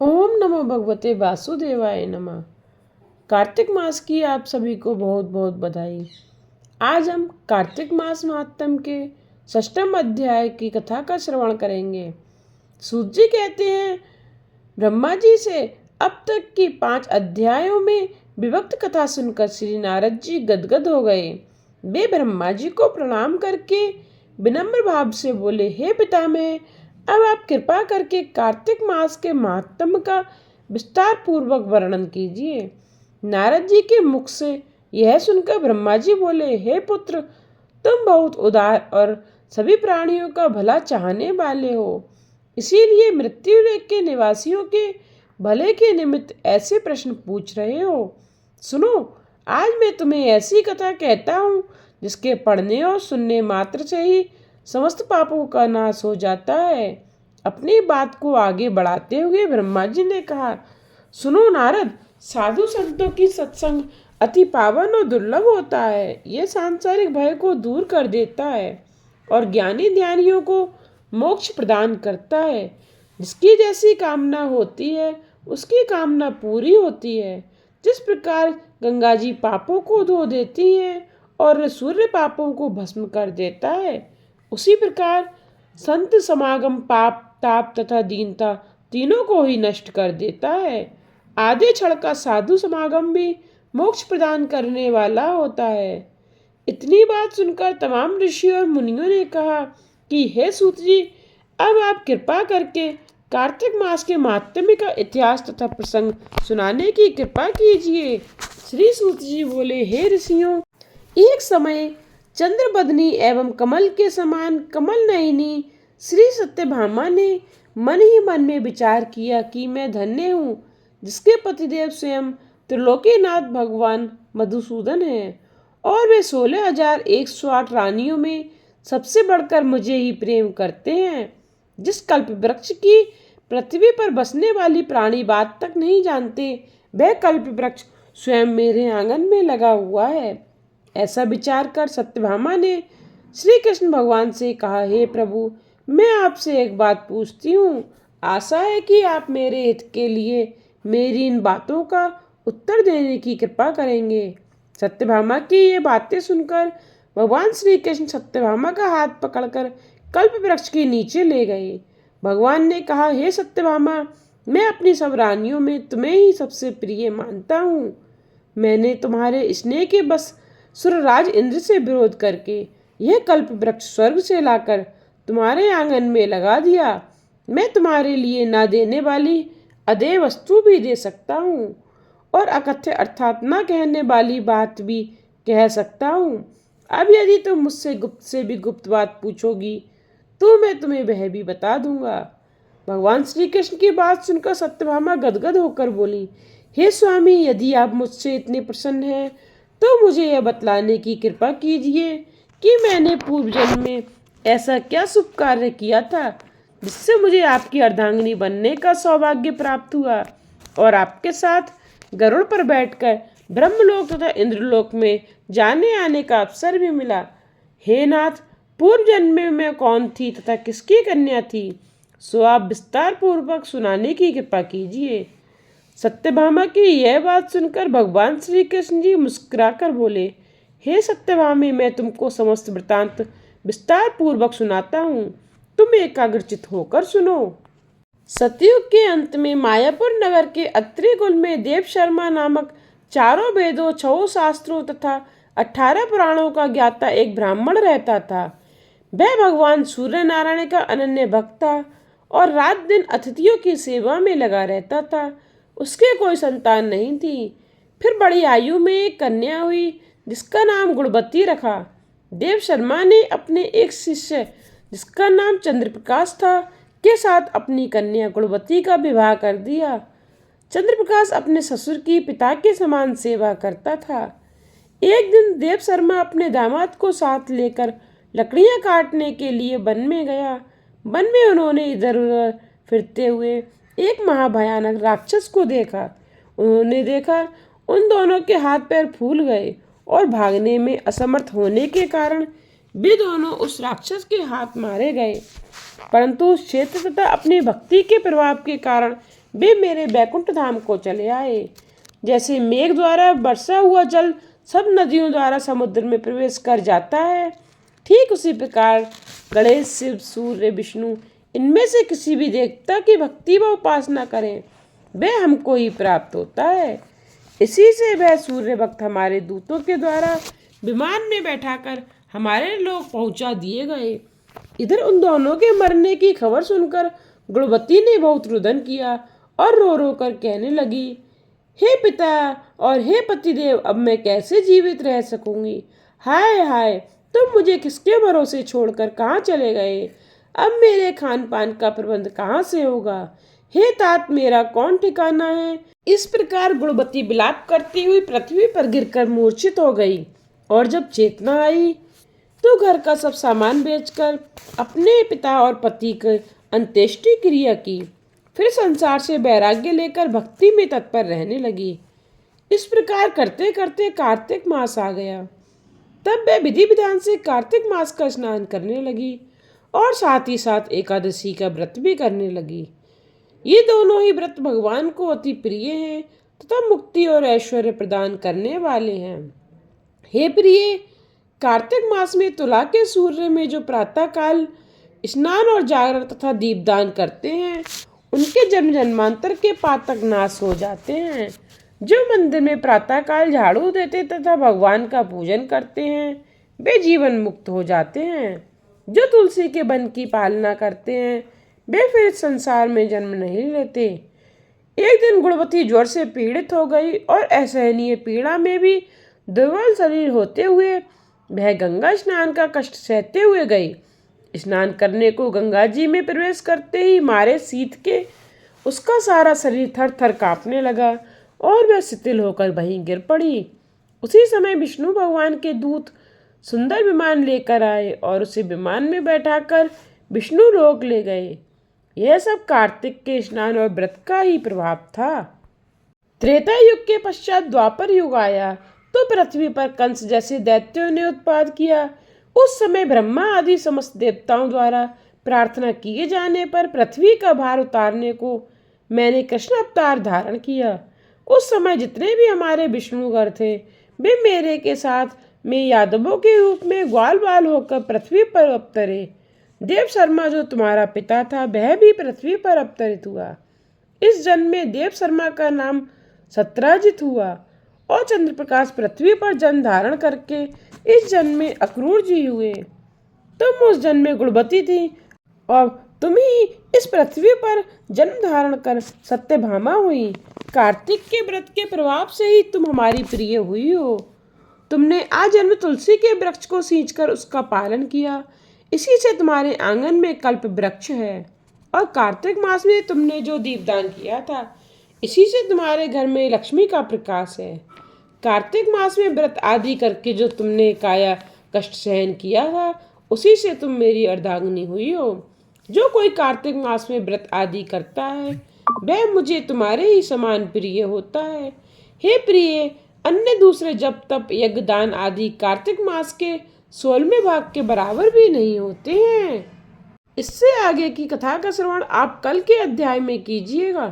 ओम नमो भगवते वासुदेवाय नमः। कार्तिक मास की आप सभी को बहुत बहुत बधाई। आज हम कार्तिक मास महात्म के षष्ठम अध्याय की कथा का श्रवण करेंगे। सूत जी कहते हैं, ब्रह्मा जी से अब तक की 5 अध्यायों में विभक्त कथा सुनकर श्री नारद जी गदगद हो गए। वे ब्रह्मा जी को प्रणाम करके विनम्र भाव से बोले, हे पितामह, अब आप कृपा करके कार्तिक मास के महात्म्य का विस्तार पूर्वक वर्णन कीजिए। नारद जी के मुख से यह सुनकर ब्रह्मा जी बोले, हे पुत्र, तुम बहुत उदार और सभी प्राणियों का भला चाहने वाले हो, इसीलिए मृत्यु लोक के निवासियों के भले के निमित्त ऐसे प्रश्न पूछ रहे हो। सुनो, आज मैं तुम्हें ऐसी कथा कहता हूँ जिसके पढ़ने और सुनने मात्र से ही समस्त पापों का नाश हो जाता है। अपनी बात को आगे बढ़ाते हुए ब्रह्मा जी ने कहा, सुनो नारद, साधु संतों की सत्संग अति पावन और दुर्लभ होता है। यह सांसारिक भय को दूर कर देता है और ज्ञानी ध्यानियों को मोक्ष प्रदान करता है। जिसकी जैसी कामना होती है उसकी कामना पूरी होती है। जिस प्रकार गंगा जी पापों को धो देती हैं और सूर्य पापों को भस्म कर देता है, उसी प्रकार संत समागम पाप ताप तथा दीनता तीनों को ही नष्ट कर देता है। आधे क्षण का साधु समागम भी मोक्ष प्रदान करने वाला होता है। इतनी बात सुनकर तमाम ऋषियों और मुनियों ने कहा कि हे सूत जी, अब आप कृपा करके कार्तिक मास के महात्म्य का इतिहास तथा प्रसंग सुनाने की कृपा कीजिए। श्री सूत जी बोले, हे ऋषियों, एक समय चंद्रबदनी एवं कमल के समान कमल नयनी श्री सत्यभामा ने मन ही मन में विचार किया कि मैं धन्य हूँ जिसके पतिदेव स्वयं त्रिलोकीनाथ भगवान मधुसूदन हैं और वे 16,108 रानियों में सबसे बढ़कर मुझे ही प्रेम करते हैं। जिस कल्प वृक्ष की पृथ्वी पर बसने वाली प्राणी बात तक नहीं जानते, वह कल्प वृक्ष स्वयं मेरे आंगन में लगा हुआ है। ऐसा विचार कर सत्यभामा ने श्री कृष्ण भगवान से कहा, हे प्रभु, मैं आपसे एक बात पूछती हूँ। आशा है कि आप मेरे हित के लिए मेरी इन बातों का उत्तर देने की कृपा करेंगे। सत्यभामा की ये बातें सुनकर भगवान श्री कृष्ण सत्यभामा का हाथ पकड़कर कल्प वृक्ष के नीचे ले गए। भगवान ने कहा, हे सत्यभामा, मैं अपनी सब रानियों में तुम्हें ही सबसे प्रिय मानता हूँ। मैंने तुम्हारे स्नेह के बस सुरराज इंद्र से विरोध करके यह कल्प वृक्ष स्वर्ग से लाकर तुम्हारे आंगन में लगा दिया। मैं तुम्हारे लिए ना देने वाली अदेय वस्तु भी दे सकता हूँ और अकथ्य अर्थात न कहने वाली बात भी कह सकता हूँ। अब यदि तुम मुझसे गुप्त से भी गुप्त बात पूछोगी तो मैं तुम्हें वह भी बता दूंगा। भगवान श्री कृष्ण की बात सुनकर सत्यभामा गदगद होकर बोली, हे स्वामी, यदि आप मुझसे इतने प्रसन्न हैं तो मुझे यह बतलाने की कृपा कीजिए कि मैंने पूर्व जन्म में ऐसा क्या शुभ कार्य किया था जिससे मुझे आपकी अर्धांगिनी बनने का सौभाग्य प्राप्त हुआ और आपके साथ गरुड़ पर बैठकर ब्रह्मलोक तथा इंद्रलोक में जाने आने का अवसर भी मिला। हे नाथ, पूर्व जन्म में मैं कौन थी तथा किसकी कन्या थी, सो आप विस्तार पूर्वक सुनाने की कृपा कीजिए। सत्यभामा की यह बात सुनकर भगवान श्री कृष्ण जी मुस्कुराकर बोले, हे सत्यभामे, मैं तुमको समस्त वृतांत विस्तार पूर्वक सुनाता हूँ, तुम एकाग्रचित होकर सुनो। सतयुग के अंत में मायापुर नगर के अत्रि कुल में देव शर्मा नामक 4 वेदों 6 शास्त्रों तथा 18 पुराणों का ज्ञाता एक ब्राह्मण रहता था। वह भगवान सूर्य नारायण का अनन्य भक्त था और रात दिन अतिथियों की सेवा में लगा रहता था। उसके कोई संतान नहीं थी। फिर बड़ी आयु में एक कन्या हुई जिसका नाम गुणवती रखा। देव शर्मा ने अपने एक शिष्य जिसका नाम चंद्रप्रकाश था के साथ अपनी कन्या गुणवती का विवाह कर दिया। चंद्रप्रकाश अपने ससुर की पिता के समान सेवा करता था। एक दिन देव शर्मा अपने दामाद को साथ लेकर लकड़ियां काटने के लिए वन में गया। वन में उन्होंने इधर उधर फिरते हुए एक महाभयानक राक्षस को देखा। उन्होंने देखा उन दोनों के हाथ पैर फूल गए और भागने में असमर्थ होने के कारण वे दोनों उस राक्षस के हाथ मारे गए। परंतु उस क्षेत्र तथा अपनी भक्ति के प्रभाव के कारण वे मेरे बैकुंठ धाम को चले आए। जैसे मेघ द्वारा बरसा हुआ जल सब नदियों द्वारा समुद्र में प्रवेश कर जाता है, ठीक उसी प्रकार गणेश, शिव, सूर्य, विष्णु, इनमें से किसी भी देवता की भक्ति व उपासना करें, वह हमको ही प्राप्त होता है। इसी से वह सूर्य भक्त हमारे दूतों के द्वारा विमान में बैठाकर हमारे लोग पहुंचा दिए गए। इधर उन दोनों के मरने की खबर सुनकर गुणवती ने बहुत रुदन किया और रो रो कर कहने लगी, हे पिता और हे पतिदेव, अब मैं कैसे जीवित रह सकूंगी। हाय हाय, तुम मुझे किसके भरोसे छोड़कर कहाँ चले गए। अब मेरे खान पान का प्रबंध कहाँ से होगा। हे तात, मेरा कौन ठिकाना है। इस प्रकार गुणवती विलाप करती हुई पृथ्वी पर गिरकर मूर्छित हो गई और जब चेतना आई तो घर का सब सामान बेचकर अपने पिता और पति की अंत्येष्टि क्रिया की। फिर संसार से वैराग्य लेकर भक्ति में तत्पर रहने लगी। इस प्रकार करते करते कार्तिक मास आ गया। तब वह विधि विधान से कार्तिक मास का स्नान करने लगी और साथ ही साथ एकादशी का व्रत भी करने लगी। ये दोनों ही व्रत भगवान को अति प्रिय हैं तथा मुक्ति और ऐश्वर्य प्रदान करने वाले हैं। हे प्रिय, कार्तिक मास में तुला के सूर्य में जो प्रातः काल स्नान और जागरण तथा दीपदान करते हैं, उनके जन्म जन्मांतर के पातक नाश हो जाते हैं। जो मंदिर में प्रातः काल झाड़ू देते तथा भगवान का पूजन करते हैं, वे जीवन मुक्त हो जाते हैं। जो तुलसी के वन की पालना करते हैं, वे फिर संसार में जन्म नहीं लेते। एक दिन गुणवती ज्वर से पीड़ित हो गई और असहनीय पीड़ा में भी दुर्बल शरीर होते हुए वह गंगा स्नान का कष्ट सहते हुए गई। स्नान करने को गंगा जी में प्रवेश करते ही मारे शीत के उसका सारा शरीर थर थर कांपने लगा और वह शिथिल होकर वहीं गिर पड़ी। उसी समय विष्णु भगवान के दूत सुंदर विमान लेकर आए और उसे विमान में बैठाकर विष्णु लोक ले गए। यह सब कार्तिक के स्नान और व्रत का ही प्रभाव था। त्रेता युग के पश्चात द्वापर युग आया तो पृथ्वी पर कंस जैसे दैत्यों ने उत्पाद किया। उस समय ब्रह्मा आदि समस्त देवताओं द्वारा प्रार्थना किए जाने पर पृथ्वी का भार उतारने को मैंने कृष्ण अवतार धारण किया। उस समय जितने भी हमारे विष्णुगर थे, वे मेरे के साथ में यादवों के रूप में ग्वाल बाल होकर पृथ्वी पर अवतरे। देव शर्मा जो तुम्हारा पिता था, वह भी पृथ्वी पर अवतरित हुआ। इस जन्म में देव शर्मा का नाम सत्राजित हुआ और चंद्रप्रकाश पृथ्वी पर जन्म धारण करके इस जन्म में अक्रूर जी हुए। तुम उस जन्म में गुणवती थी और तुम ही इस पृथ्वी पर जन्म धारण कर सत्यभामा हुई। कार्तिक के व्रत के प्रभाव से ही तुम हमारी प्रिय हुई हो। तुमने आजन्म तुलसी के वृक्ष को सींचकर उसका पालन किया, इसी से तुम्हारे आंगन में कल्प वृक्ष है। और कार्तिक मास में तुमने जो दीपदान किया था, इसी से तुम्हारे घर में लक्ष्मी का प्रकाश है। कार्तिक मास में व्रत आदि करके जो तुमने काया कष्ट सहन किया था, उसी से तुम मेरी अर्धांगिनी हुई हो। जो कोई कार्तिक मास में व्रत आदि करता है, वह मुझे तुम्हारे ही समान प्रिय होता है। हे प्रिय, अन्य दूसरे जप तप यज्ञ दान आदि कार्तिक मास के 16वें भाग के बराबर भी नहीं होते हैं। इससे आगे की कथा का श्रवण आप कल के अध्याय में कीजिएगा।